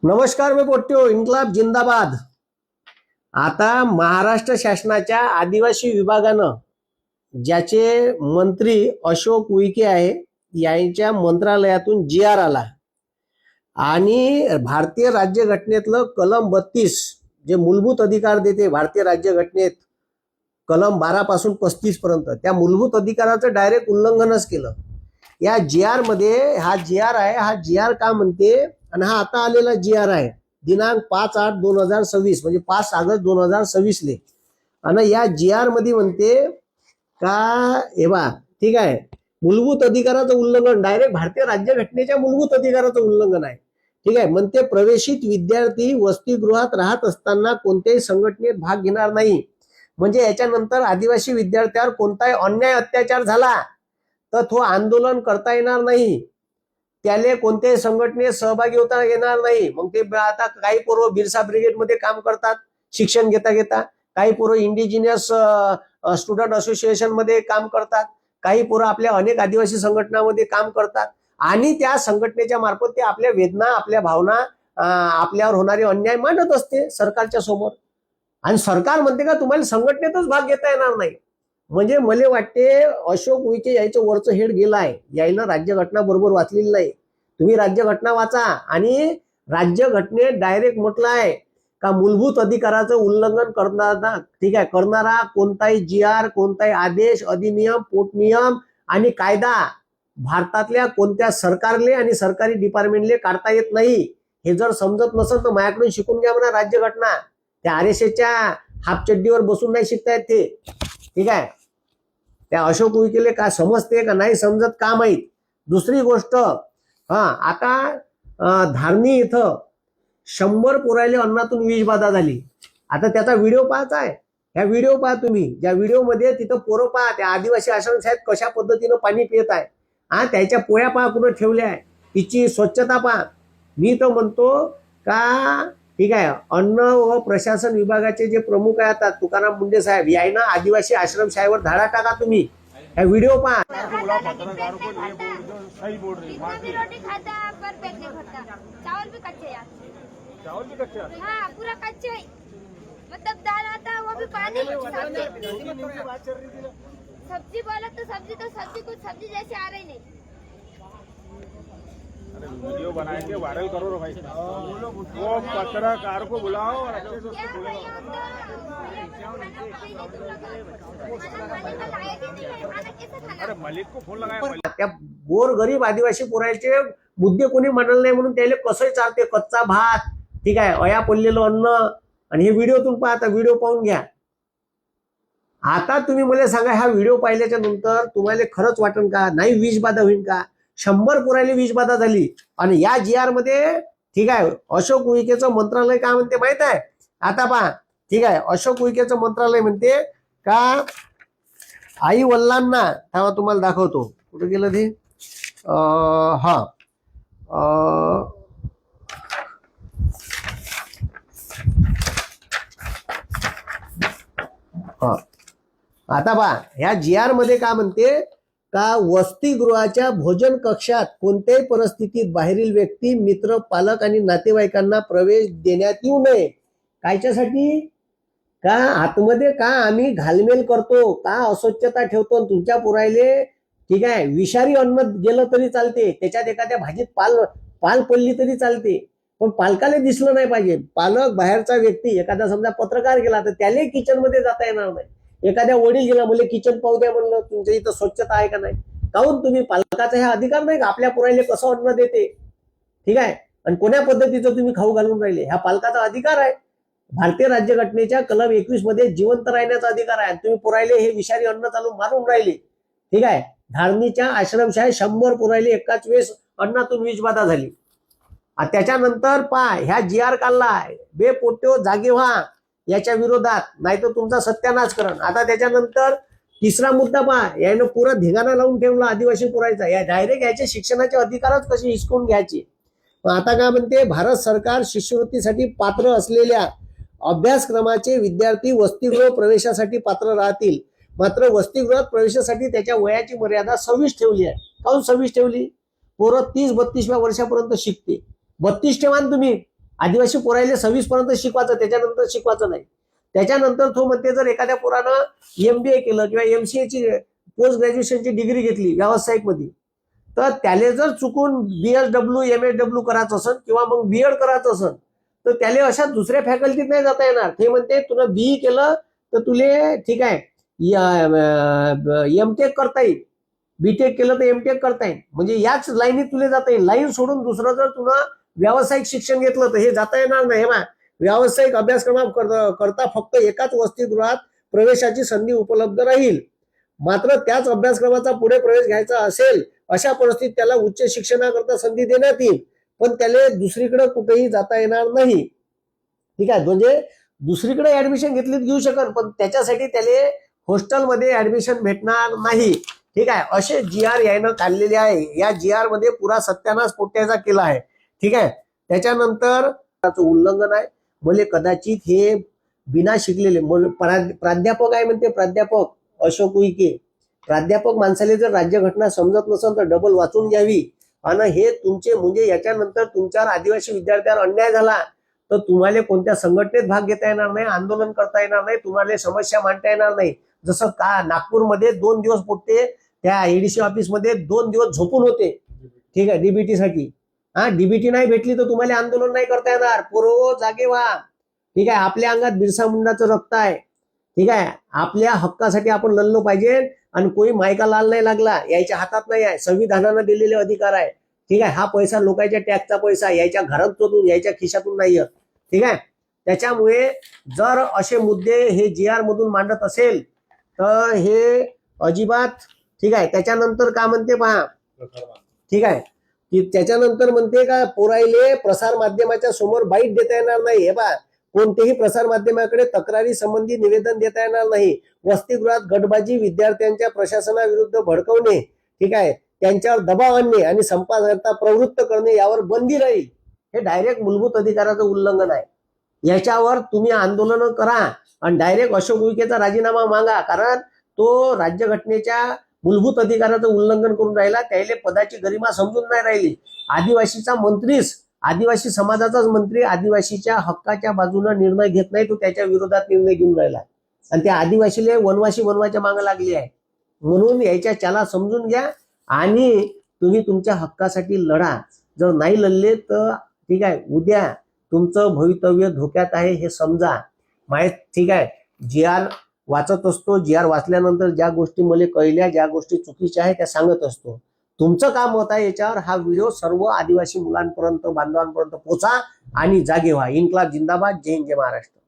नमस्कार, मी पोट्यो. इन्क्लाब जिंदाबाद. आता महाराष्ट्र शासनाच्या आदिवासी विभागानं ज्याचे मंत्री अशोक उईके आहे यांच्या मंत्रालयातून जी आर आला आणि भारतीय राज्यघटनेतलं कलम 32 जे मूलभूत अधिकार देते भारतीय राज्यघटनेत कलम 12 पासून 35 पर्यंत त्या मूलभूत अधिकाराचं डायरेक्ट उल्लंघनच केलं. या जी आर मध्ये हा जी आर आहे, हा जी आर का म्हणते आणि हा आता आलेला जी आर आहे दिनांक 5/8/2026 म्हणजे 5 ऑगस्ट 2026 ले. आणि या जी आर मध्ये म्हणते का हे बा ठीक आहे, मूलभूत अधिकाराचं उल्लंघन डायरेक्ट भारतीय राज्यघटनेच्या मूलभूत अधिकाराचं उल्लंघन आहे. ठीक आहे, म्हणते प्रवेशित विद्यार्थी वसतिगृहात राहत असताना कोणत्याही संघटनेत भाग घेणार नाही. म्हणजे याच्यानंतर आदिवासी विद्यार्थ्यावर कोणताही अन्याय अत्याचार झाला तर तो आंदोलन करता येणार नाही, त्याले कोणत्याही संघटनेत सहभागी होता येणार नाही. मग ते आता काही पोरं बिरसा ब्रिगेडमध्ये काम करतात शिक्षण घेता घेता, काही पोरं इंडिजिनियस स्टुडंट असोसिएशन मध्ये काम करतात, काही पोरं आपल्या अनेक आदिवासी संघटनांमध्ये काम करतात आणि त्या संघटनेच्या मार्फत ते आपल्या वेदना, आपल्या भावना, आपल्यावर होणारे अन्याय मांडत असते सरकारच्या समोर. आणि सरकार म्हणते का तुम्हाला संघटनेतच भाग घेता येणार नाही. म्हणजे मला वाटते अशोक उईके यायचं वरचं हेड गेलं आहे, यायनं राज्यघटना बरोबर वाचलेली नाही. तुम्ही राज्यघटना वाचा आणि राज्यघटनेत डायरेक्ट म्हटलं आहे का मूलभूत अधिकाराचं उल्लंघन करणारा, ठीक आहे, करणारा कोणताही जी आर, कोणताही आदेश, अधिनियम, पोटनियम आणि कायदा भारतातल्या कोणत्या सरकारले आणि सरकारी डिपार्टमेंटले काढता येत नाही. हे जर समजत नसेल तर माझ्याकडून शिकून घ्या म्हणा राज्यघटना. त्या RSSच्या हाफचड्डीवर बसून नाही शिकता येत ते. ठीक आहे, त्या अशोक उईकेले का समजते का नाही समजत का माहीत. दुसरी गोष्ट, आता धारणी इथं 100 पोरायले अन्नातून विषबाधा झाली. आता त्याचा व्हिडिओ पाहायचा आहे, ह्या व्हिडिओ पहा तुम्ही. ज्या व्हिडिओमध्ये तिथं पोरं पहा, त्या आदिवासी आश्रम साहेब कशा पद्धतीनं पाणी पित आहे, त्याच्या पोळ्या पहा कुठं ठेवल्या आहे, तिची स्वच्छता पहा. मी तर म्हणतो का ठीक आहे, अन्न व प्रशासन विभागाचे जे प्रमुख आहे आता तुकाराम मुंडे साहेब, यायनं आदिवासी आश्रम शाळेवर धाडा टाका तुम्ही. हाँ वीडियो पा चावल भी कच्चे हाँ पूरा कच्चे है, मतलब दाल आता है वो भी पानी। सब्जी बोला तो सब्जी कुछ सब्जी जैसे आ रही नहीं। अरे वीडियो बना के वायरल करो रे भाई, वो पत्रकार को बुलाओ और अच्छे से उसको बोलो। अरे मलिक को फोन लगाया, त्या गोर गरीब आदिवासी पोराचे मुद्दे कोणी मांडले नाही म्हणून त्याला कसंही चालते, कच्चा भात, ठीक आहे, अया पडलेलं अन्न. आणि हे व्हिडिओतून पाहता, व्हिडिओ पाहून घ्या. आता तुम्ही मला सांगा, हा व्हिडिओ पाहिल्याच्या नंतर तुम्हाला खरंच वाटेल का नाही विषबाधा होईल का? 100 पोरायला विषबाधा झाली. आणि या जी आर मध्ये ठीक आहे, अशोक उईकेचं मंत्रालय काय म्हणते माहित आहे? आता पहा, ठीक आहे, अशोक उईकेचं मंत्रालय म्हणते का आई वडिलांना, तेव्हा तुम्हाला दाखवतो कुठे गेलं ते. हा आता पहा, ह्या जी आर मध्ये काय म्हणते का वसतिगृहाच्या भोजन कक्षात कोणत्याही परिस्थितीत बाहेरील व्यक्ती, मित्र, पालक आणि नातेवाईकांना प्रवेश देण्यात येऊ नये. कायच्यासाठी? का आतमध्ये का आम्ही घालमेल करतो, का अस्वच्छता ठेवतो, तुमच्या पुरायले ठीक आहे विषारी अन्न गेलं तरी चालते, त्याच्यात एखाद्या भाजीत पाल पडली तरी चालते, पण पालकाला दिसलं नाही पाहिजे. पालक बाहेरचा व्यक्ती, एखादा समजा पत्रकार गेला तर त्याला किचन मध्ये जाता येणार नाही. एखाद्या वडील गेला, मुले किचन पाहू द्या म्हणलं, तुमच्या इथं स्वच्छता आहे का नाही? काहून तुम्ही पालकाचा हे अधिकार नाही का आपल्या पुरायले कसं अन्न देते, ठीक आहे, आणि कोण्या पद्धतीचं तुम्ही खाऊ घालून राहिले, हा पालकाचा अधिकार आहे. भारतीय राज्यघटनेच्या कलम 21 मध्ये जिवंत राहण्याचा अधिकार आहे. तुम्ही पुरायले हे विषारी अन्न चालून मारून राहिले. ठीक आहे, धारणीच्या आश्रमशाळेत 100 पुरायले एकाच वेळेस अन्नातून विषबाधा झाली. त्याच्यानंतर पहा, ह्या जी आर काढलाय, बेपोट्यो जागे व्हा याच्या विरोधात, नाही तर तुमचा सत्यानाश करण. आता त्याच्यानंतर तिसरा मुद्दा पहा, यानं पुरा धिगाणा लावून ठेवला आदिवासी पुरायचा. या डायरेक्ट याचे शिक्षणाचे अधिकारच कसे हिसकून घ्यायचे. आता काय म्हणते, भारत सरकार शिष्यवृत्तीसाठी पात्र असलेल्या अभ्यासक्रमाचे विद्यार्थी वसतिगृह प्रवेशासाठी पात्र राहतील. मात्र वसतिगृहात प्रवेशासाठी त्याच्या वयाची मर्यादा 26 ठेवली आहे. काहून 26 ठेवली? पोरं 30-32व्या वर्षापर्यंत शिकते. 32 ठेवा तुम्ही, आदिवासी पोरायले 26 पर्यंत शिकवायचं, त्याच्यानंतर शिकवायचं नाही. त्याच्यानंतर तो म्हणते जर एखाद्या पोरानं MBA केलं किंवा MCA ची पोस्ट ग्रॅज्युएशनची डिग्री घेतली व्यावसायिक मध्ये, तर त्याला जर चुकून BSW MSW करायचं असेल किंवा मग BEd करायचं असेल तर त्याला अशा दुसऱ्या फॅकल्टीत नाही जाता येणार. ते म्हणते तुला BE केलं तर तुले ठीक आहे MTech करता येईल, BTech केलं तर MTech करता येईल, म्हणजे याच लाईनीत तुला जाता येईल. लाईन सोडून दुसरं जर तुला व्यावसायिक शिक्षण घेतलं तर हे जाता येणार नाही. व्यावसायिक अभ्यासक्रमाकरता फक्त एकाच वसतिगृहात प्रवेशाची संधी उपलब्ध राहील. मात्र त्याच अभ्यासक्रमाचा पुढे प्रवेश घ्यायचा असेल अशा परिस्थितीत त्याला उच्च शिक्षणाकरता संधी देण्यात येईल, पण त्याला दुसरीकडे कुठेही जाता येणार नाही. ठीक आहे, म्हणजे दुसरीकडे ऍडमिशन घेतली घेऊ शकत, पण त्याच्यासाठी त्याला हॉस्टेलमध्ये ऍडमिशन भेटणार नाही. ठीक आहे, असे GR यानं काढलेले आहे. या GR मध्ये पुरा सत्यानाश पोट्याचा केला आहे. ठीक आहे, त्याच्यानंतर उल्लंघन आहे. म्हणजे कदाचित हे बिना शिकलेले प्राध्यापक आहे म्हणते, प्राध्यापक अशोक उईके, प्राध्यापक माणसाले जर राज्यघटना समजत नसेल तर डबल वाचून घ्यावी. आणि हे तुमचे म्हणजे याच्यानंतर तुमच्यावर आदिवासी विद्यार्थ्यांवर अन्याय झाला तर तुम्हाला कोणत्या संघटनेत भाग घेता येणार नाही, आंदोलन करता येणार नाही, तुम्हाला समस्या मांडता येणार नाही. जसं का नागपूरमध्ये 2 दिवस पोट्टे त्या ADC ऑफिसमध्ये 2 दिवस झोपून होते. ठीक आहे, DBT साठी. DBT नाही भेटली तर तुम्हाला आंदोलन नाही करता येणार. पोरो जागे व्हा. ठीक आहे, आपल्या अंगात बिरसा मुंडाचं रक्त आहे. ठीक आहे, आपल्या हक्कासाठी आपण लढलो पाहिजे. आणि कोणी मायका लाल नाही लागला, याच्या हातात नाही आहे. संविधानानं दिलेले अधिकार आहे. ठीक आहे, हा पैसा लोकांच्या टॅक्सचा पैसा, याच्या घरातून याच्या खिशातून नाही येत. ठीक आहे, त्याच्यामुळे जर असे मुद्दे हे GR मधून मांडत असेल तर हे अजिबात ठीक आहे. त्याच्यानंतर का म्हणते पहा, ठीक आहे, की त्याच्यानंतर म्हणते का पोरायले प्रसार माध्यमाच्या समोर बाईट देता येणार नाही. हे पहा, कोणतेही प्रसार माध्यमाकडे तक्रारी संबंधी निवेदन देता येणार नाही. वसतिगृहात गटबाजी, विद्यार्थ्यांच्या प्रशासनाविरुद्ध भडकवणे, ठीक आहे, त्यांच्यावर दबाव आणणे आणि संपादकता प्रवृत्त करणे यावर बंदी राहील. हे डायरेक्ट मूलभूत अधिकाराचं उल्लंघन आहे. याच्यावर तुम्ही आंदोलन करा आणि डायरेक्ट अशोक उईकेचा राजीनामा मागा, कारण तो राज्यघटनेच्या मूलभूत अधिकाराचं उल्लंघन करून राहिला. त्याला पदाची गरिमा समजून नाही राहिली. आदिवासीचा मंत्रीच, आदिवासी समाजाचाच मंत्री आदिवासीच्या हक्काच्या बाजूने निर्णय घेत नाही, तो त्याच्या विरोधात निर्णय घेऊन राहिला आणि त्या आदिवासीला वनवासी बनवायच्या मागे लागली आहे. म्हणून याच्या चाला समजून घ्या आणि तुम्ही तुमच्या हक्कासाठी लढा. जर नाही लढले तर ठीक आहे, उद्या तुमचं भवितव्य धोक्यात आहे हे समजा. माहीत ठीक आहे, GR वाचत असतो. GR वाचल्यानंतर ज्या गोष्टी मला कळल्या, ज्या गोष्टी चुकीच्या आहेत त्या सांगत असतो. तुमचं काम होत आहे याच्यावर हा व्हिडिओ सर्व आदिवासी मुलांपर्यंत, बांधवांपर्यंत पोचा आणि जागे व्हा. इन्क्लाब जिंदाबाद. जय हिंद, जय महाराष्ट्र.